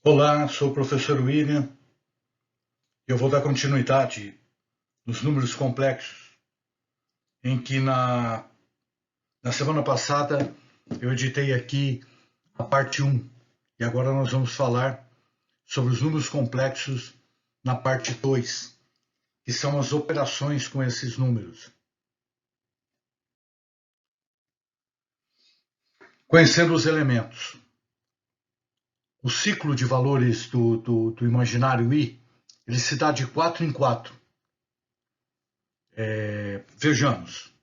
Olá, sou o professor William e eu vou dar continuidade nos números complexos, em que na semana passada eu editei aqui a parte 1 e agora nós vamos falar sobre os números complexos na parte 2, que são as operações com esses números. Conhecendo os elementos. O ciclo de valores do imaginário I, ele se dá de 4 em 4. Vejamos.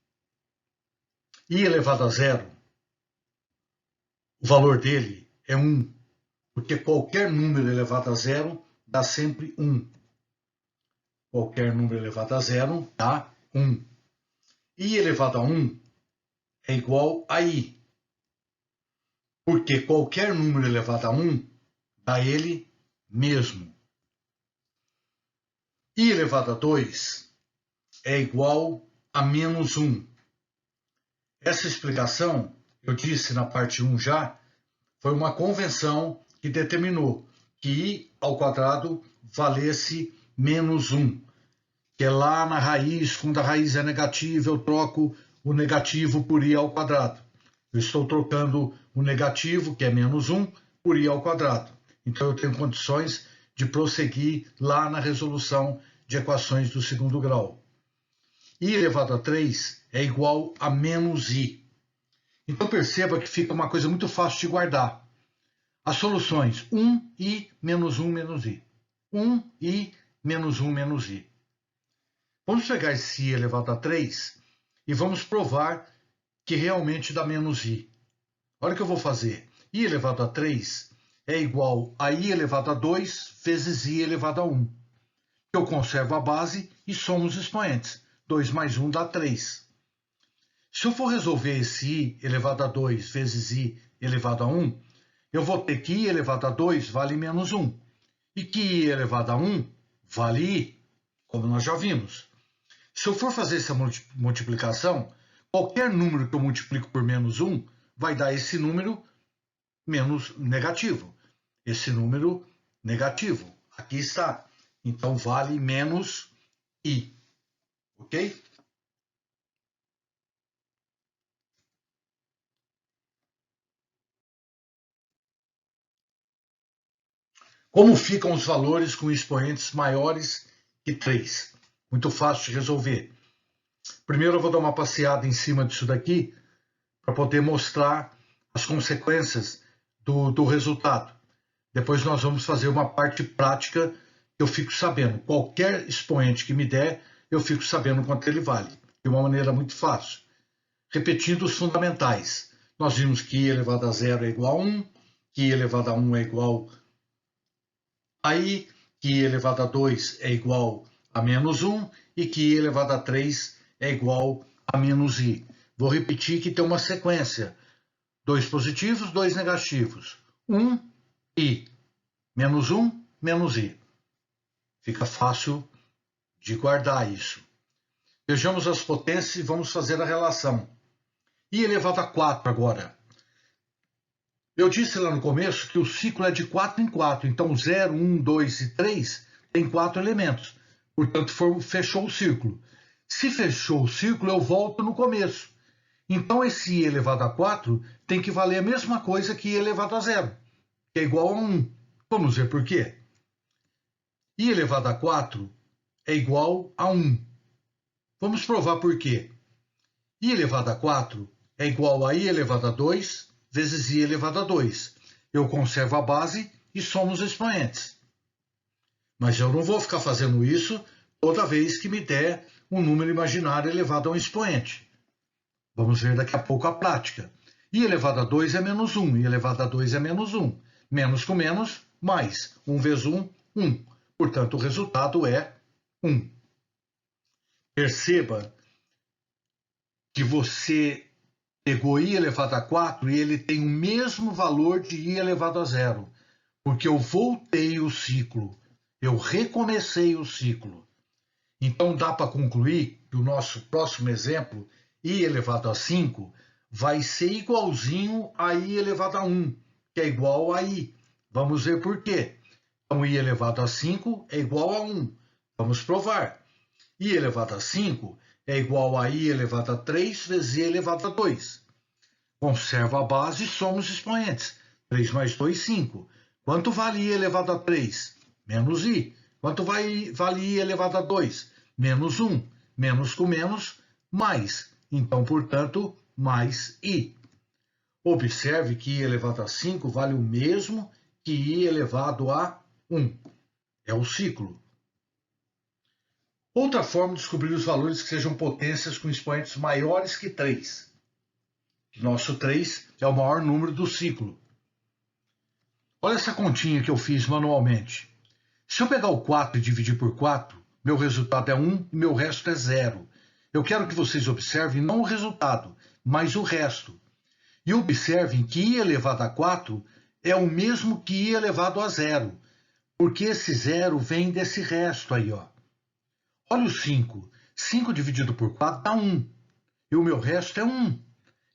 I elevado a zero, o valor dele é 1, porque qualquer número elevado a zero dá sempre 1. Qualquer número elevado a zero dá 1. I elevado a 1 é igual a I, porque qualquer número elevado a 1 dá ele mesmo. I elevado a 2 é igual a menos 1. Essa explicação, eu disse na parte 1 já, foi uma convenção que determinou que I ao quadrado valesse menos 1, que é lá na raiz, quando a raiz é negativa, eu troco o negativo por I ao quadrado. Eu estou trocando o negativo, que é menos 1, por I ao quadrado. Então eu tenho condições de prosseguir lá na resolução de equações do segundo grau. I elevado a 3 é igual a menos I. Então perceba que fica uma coisa muito fácil de guardar. As soluções 1i menos 1 menos i. 1i menos 1 menos i. Vamos pegar esse i elevado a 3 e vamos provar que realmente dá menos i. Olha o que eu vou fazer. I elevado a 3 é igual a i elevado a 2 vezes i elevado a 1. Eu conservo a base e somo os expoentes. 2 mais 1 dá 3. Se eu for resolver esse i elevado a 2 vezes i elevado a 1, eu vou ter que i elevado a 2 vale menos 1. E que i elevado a 1 vale i, como nós já vimos. Se eu for fazer essa multiplicação, qualquer número que eu multiplico por menos 1 vai dar esse número menos negativo. Esse número negativo. Aqui está. Então vale menos i. Ok? Como ficam os valores com expoentes maiores que 3? Muito fácil de resolver. Primeiro eu vou dar uma passeada em cima disso daqui para poder mostrar as consequências do resultado. Depois nós vamos fazer uma parte prática que eu fico sabendo. Qualquer expoente que me der, eu fico sabendo quanto ele vale. De uma maneira muito fácil. Repetindo os fundamentais. Nós vimos que i elevado a 0 é igual a 1, que i elevado a 1 é igual a i, que i elevado a 2 é igual a menos 1 e que i elevado a 3 é igual a menos i. Vou repetir que tem uma sequência. 2 positivos, 2 negativos. 1, i. Menos 1, menos i. Fica fácil de guardar isso. Vejamos as potências e vamos fazer a relação. I elevado a 4 agora. Eu disse lá no começo que o ciclo é de 4 em 4. Então 0, 1, 2 e 3 tem 4 elementos. Portanto, fechou o círculo. Se fechou o círculo, eu volto no começo. Então esse i elevado a 4 tem que valer a mesma coisa que i elevado a 0, que é igual a 1. Vamos ver por quê. I elevado a 4 é igual a 1. Vamos provar por quê. I elevado a 4 é igual a i elevado a 2 vezes i elevado a 2. Eu conservo a base e somo os expoentes. Mas eu não vou ficar fazendo isso toda vez que me der um número imaginário elevado a um expoente. Vamos ver daqui a pouco a prática. I elevado a 2 é menos 1, i elevado a 2 é menos 1. Menos com menos, mais. 1 vezes 1, 1. Portanto, o resultado é 1. Perceba que você pegou i elevado a 4 e ele tem o mesmo valor de i elevado a 0. Porque eu voltei o ciclo. Eu recomecei o ciclo. Então dá para concluir que o nosso próximo exemplo, i elevado a 5, vai ser igualzinho a i elevado a 1, que é igual a i. Vamos ver por quê. Então, i elevado a 5 é igual a 1. Vamos provar. I elevado a 5 é igual a i elevado a 3 vezes i elevado a 2. Conserva a base e somos expoentes. 3 mais 2, 5. Quanto vale i elevado a 3? Menos i. Quanto vale i elevado a 2? Menos 1. Menos com menos, mais. Então, portanto, mais i. Observe que i elevado a 5 vale o mesmo que i elevado a 1. É o ciclo. Outra forma de descobrir os valores que sejam potências com expoentes maiores que 3. Nosso 3 é o maior número do ciclo. Olha essa continha que eu fiz manualmente. Se eu pegar o 4 e dividir por 4, meu resultado é 1 e meu resto é 0. Eu quero que vocês observem não o resultado, mas o resto. E observem que i elevado a 4 é o mesmo que i elevado a 0, porque esse 0 vem desse resto aí, ó. Olha o 5. 5 dividido por 4 dá 1. E o meu resto é 1.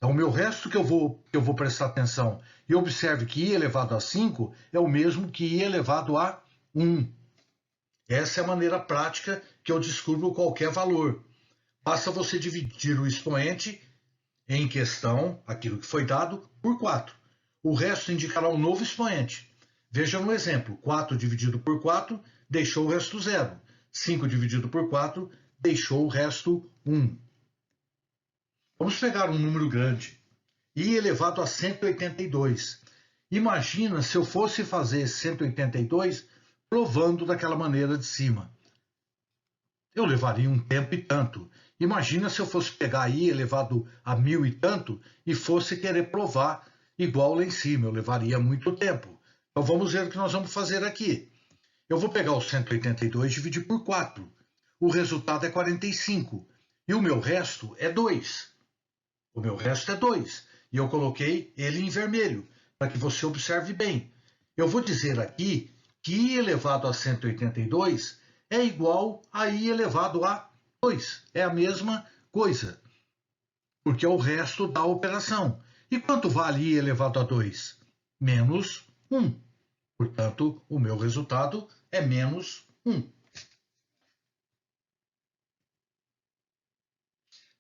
É o meu resto que eu vou prestar atenção. E observe que i elevado a 5 é o mesmo que i elevado a 1. Essa é a maneira prática que eu descubro qualquer valor. Basta você dividir o expoente em questão, aquilo que foi dado, por 4. O resto indicará um novo expoente. Veja no exemplo, 4 dividido por 4 deixou o resto 0. 5 dividido por 4 deixou o resto 1. Vamos pegar um número grande, i elevado a 182. Imagina se eu fosse fazer 182 provando daquela maneira de cima. Eu levaria um tempo e tanto. Imagina se eu fosse pegar i elevado a 1000 e tanto e fosse querer provar igual lá em cima. Eu levaria muito tempo. Então vamos ver o que nós vamos fazer aqui. Eu vou pegar o 182 e dividir por 4. O resultado é 45. E o meu resto é 2. O meu resto é 2. E eu coloquei ele em vermelho, para que você observe bem. Eu vou dizer aqui que i elevado a 182 é igual a i elevado a 2. É a mesma coisa, porque é o resto da operação. E quanto vale i elevado a 2? Menos 1. Portanto, o meu resultado é menos 1.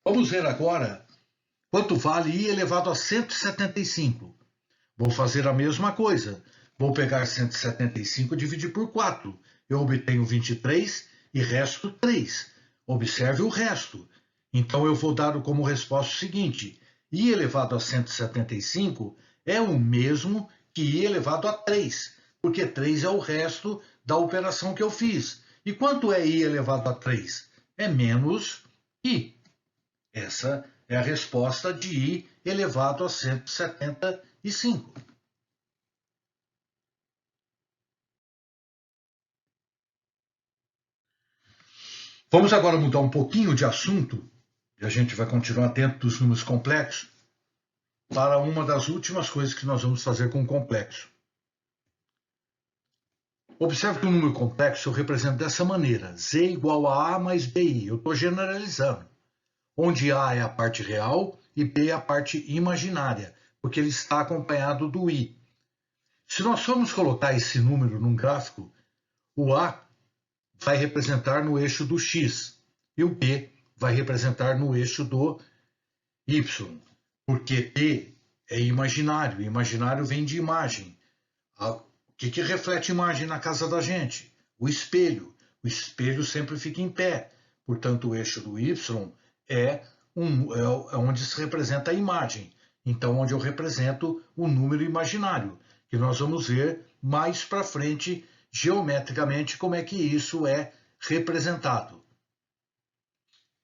Vamos ver agora quanto vale i elevado a 175. Vou fazer a mesma coisa. Vou pegar 175 e dividir por 4. Eu obtenho 23 e resto 3. Observe o resto. Então, eu vou dar como resposta o seguinte. I elevado a 175 é o mesmo que i elevado a 3, porque 3 é o resto da operação que eu fiz. E quanto é i elevado a 3? É menos i. Essa é a resposta de i elevado a 175. Vamos agora mudar um pouquinho de assunto, e a gente vai continuar dentro dos números complexos, para uma das últimas coisas que nós vamos fazer com o complexo. Observe que o número complexo eu represento dessa maneira, z igual a mais bi. Eu estou generalizando, onde a é a parte real e b é a parte imaginária, porque ele está acompanhado do i. Se nós formos colocar esse número num gráfico, o a vai representar no eixo do x e o b vai representar no eixo do y, porque p é imaginário, e imaginário vem de imagem. O que reflete imagem na casa da gente? O espelho. O espelho sempre fica em pé, portanto o eixo do y é onde se representa a imagem. Então, onde eu represento o número imaginário, que nós vamos ver mais para frente, geometricamente, como é que isso é representado.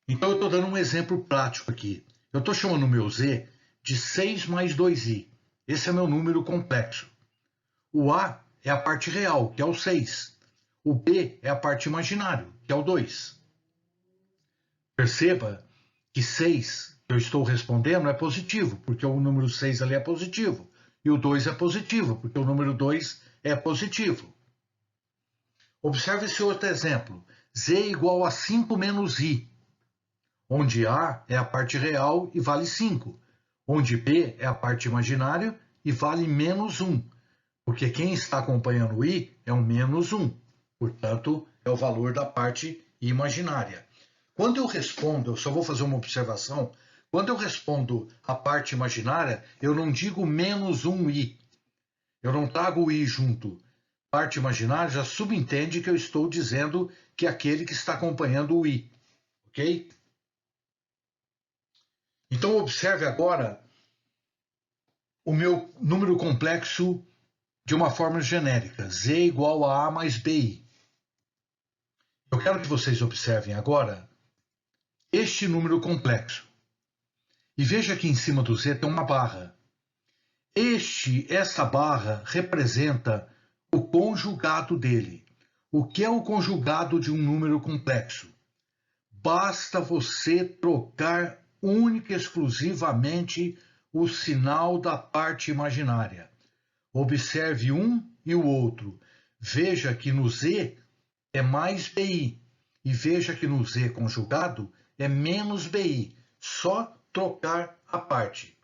Então, eu estou dando um exemplo prático aqui. Eu estou chamando o meu z de 6 mais 2i. Esse é meu número complexo. O a é a parte real, que é o 6. O b é a parte imaginária, que é o 2. Perceba que 6 que eu estou respondendo é positivo, porque o número 6 ali é positivo. E o 2 é positivo, porque o número 2 é positivo. Observe esse outro exemplo. Z igual a 5 menos I, onde A é a parte real e vale 5, onde B é a parte imaginária e vale menos 1, porque quem está acompanhando o i é um menos 1. Portanto, é o valor da parte imaginária. Quando eu respondo, eu só vou fazer uma observação, quando eu respondo a parte imaginária, eu não digo menos 1i. Eu não trago o i junto. Parte imaginária já subentende que eu estou dizendo que é aquele que está acompanhando o i. Ok? Então, observe agora o meu número complexo de uma forma genérica, z igual a a mais bi. Eu quero que vocês observem agora este número complexo. E veja que em cima do z tem uma barra. Essa barra representa o conjugado dele. O que é o conjugado de um número complexo? Basta você trocar única e exclusivamente o sinal da parte imaginária. Observe um e o outro. Veja que no z é mais bi. E veja que no z conjugado é menos bi. Só trocar a parte.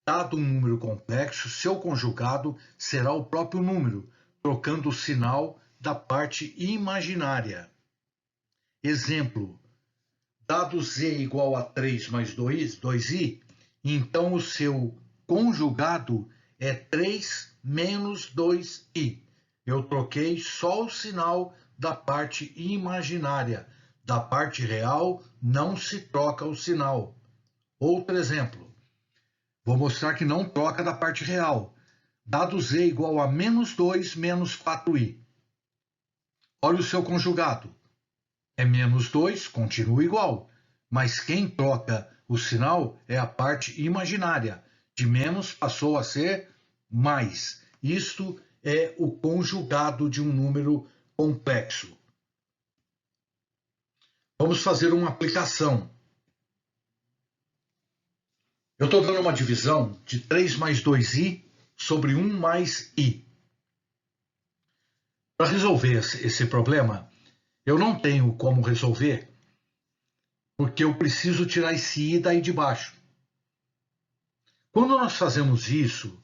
Dado um número complexo, seu conjugado será o próprio número, trocando o sinal da parte imaginária. Exemplo. Dado z igual a 3 mais 2i, então o seu conjugado é 3 menos 2i. Eu troquei só o sinal da parte imaginária. Da parte real não se troca o sinal. Outro exemplo. Vou mostrar que não troca da parte real. Dado z igual a menos 2 menos 4i. Olha o seu conjugado. É menos 2, continua igual. Mas quem troca o sinal é a parte imaginária. De menos passou a ser mais. Isto é o conjugado de um número complexo. Vamos fazer uma aplicação. Eu estou dando uma divisão de 3 mais 2i sobre 1 mais i. Para resolver esse problema, eu não tenho como resolver, porque eu preciso tirar esse i daí de baixo. Quando nós fazemos isso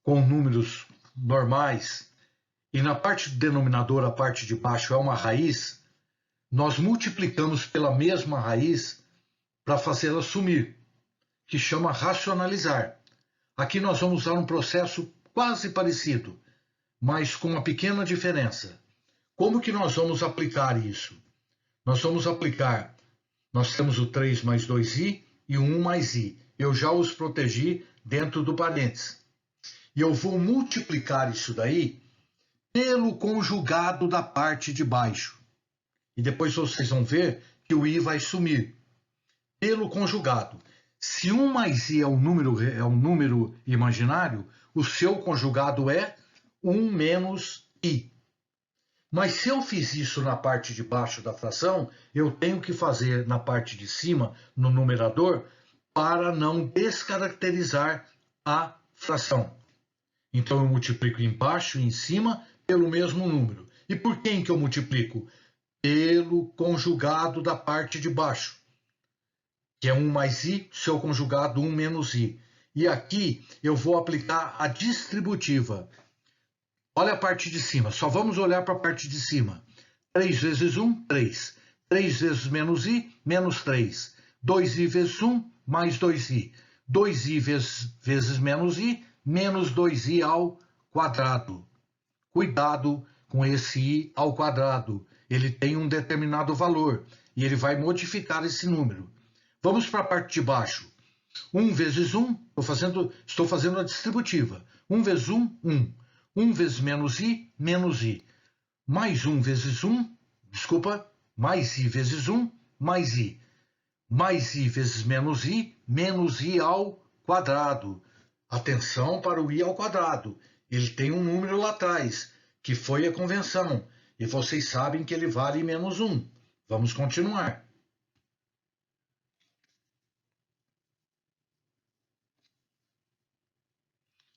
com números normais, e na parte do denominador, a parte de baixo é uma raiz, nós multiplicamos pela mesma raiz para fazê-la sumir, que chama racionalizar. Aqui nós vamos usar um processo quase parecido, mas com uma pequena diferença. Como que nós vamos aplicar isso? Nós vamos aplicar, nós temos o 3 mais 2i e o 1 mais i. Eu já os protegi dentro do parênteses. E eu vou multiplicar isso daí pelo conjugado da parte de baixo. E depois vocês vão ver que o i vai sumir. Pelo conjugado. Se 1 mais i é um número imaginário, o seu conjugado é 1 menos i. Mas se eu fiz isso na parte de baixo da fração, eu tenho que fazer na parte de cima, no numerador, para não descaracterizar a fração. Então eu multiplico embaixo e em cima pelo mesmo número. E por quem que eu multiplico? Pelo conjugado da parte de baixo, que é 1 mais i, seu conjugado 1 menos i. E aqui eu vou aplicar a distributiva. Olha a parte de cima, só vamos olhar para a parte de cima. 3 vezes 1, 3. 3 vezes menos i, menos 3. 2i vezes 1, mais 2i. 2i vezes menos i, menos 2i ao quadrado. Cuidado com esse i ao quadrado. Ele tem um determinado valor e ele vai modificar esse número. Vamos para a parte de baixo. 1 vezes 1, estou fazendo a distributiva. 1 vezes 1, 1. 1 vezes menos i, menos i. Mais 1 vezes 1, mais i vezes 1, mais i. Mais i vezes menos i ao quadrado. Atenção para o i ao quadrado. Ele tem um número lá atrás, que foi a convenção. E vocês sabem que ele vale menos 1. Vamos continuar.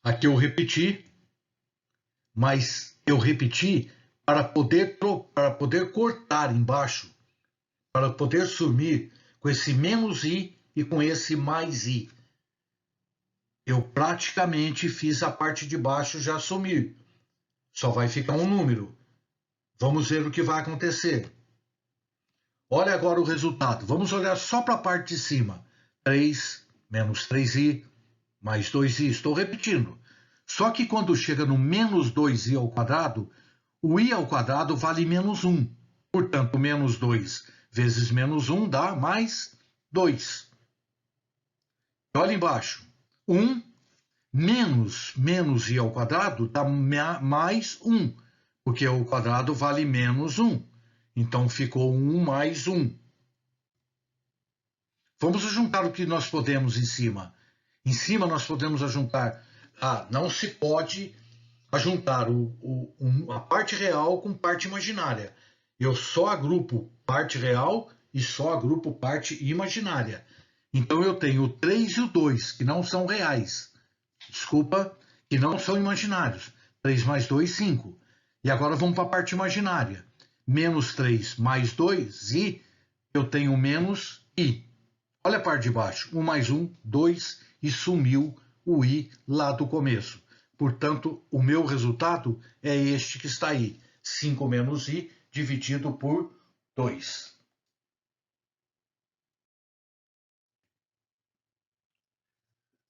Aqui eu repeti, mas eu repeti para poder cortar embaixo, para poder sumir com esse menos i e com esse mais i. eu praticamente fiz a parte de baixo já sumir. Só vai ficar um número. Vamos ver o que vai acontecer. Olha agora o resultado. Vamos olhar só para a parte de cima. 3 menos 3i mais 2i. Estou repetindo. Só que quando chega no menos 2i ao quadrado, o i ao quadrado vale menos 1. Portanto, menos 2 vezes menos 1 dá mais 2. Olha embaixo. 1 menos i ao quadrado dá mais 1, porque o quadrado vale menos 1. Então, ficou 1 mais 1. Vamos juntar o que nós podemos em cima. Em cima, nós podemos ajuntar. Não se pode ajuntar a parte real com parte imaginária. Eu só agrupo parte real e só agrupo parte imaginária. Então, eu tenho o 3 e o 2, que não são reais. Desculpa, que não são imaginários. 3 mais 2, 5. E agora vamos para a parte imaginária. Menos 3 mais 2, e eu tenho menos i. Olha a parte de baixo. 1 mais 1, 2, e sumiu o i lá do começo. Portanto, o meu resultado é este que está aí. 5 menos i dividido por 2.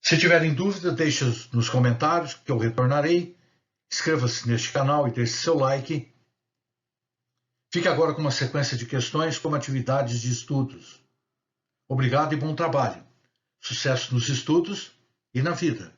Se tiverem dúvida, deixe nos comentários que eu retornarei. Inscreva-se neste canal e deixe seu like. Fique agora com uma sequência de questões como atividades de estudos. Obrigado e bom trabalho. Sucesso nos estudos e na vida.